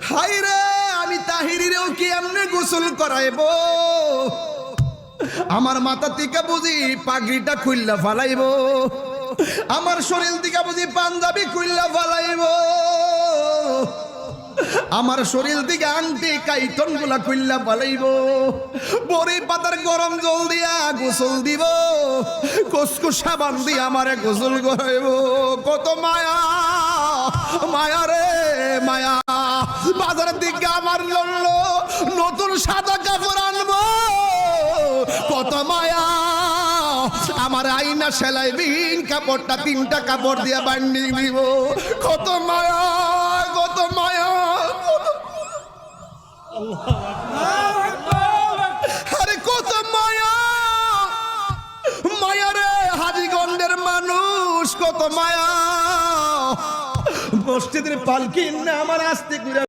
high রে আমি তাহিরিরেও কি এমনি গোসল করাইব আমার মাথা থেকে বুঝি পাগড়িটা খুললা ফালাইব আমার শরীর থেকে বুঝি পাঞ্জাবি খুললা ফালাইব আমার শরীর থেকে আংটি কাইতন গুলা খুললা ফালাইব বড়ি পাতার গরম জল দিয়া গোসল দিব কসকু সাবান দিয়ে আমারে গোসল করাইব কত মায়া মায়া রে মায়া বাজারের দিকে আমার জন্য নতুন সাদা কাপড় আনবো কত মায়া আমার আইনা সেলাইবিন কাপড়টা 3টা কাপড় দিয়া বান্ডিয়ে দিব কত মায়া কত মায়া আরে কত মায়া মায়া রে হাজীগঞ্জের মানুষ কত মায়া মসজিদের পালকি না আমার আস্তে করে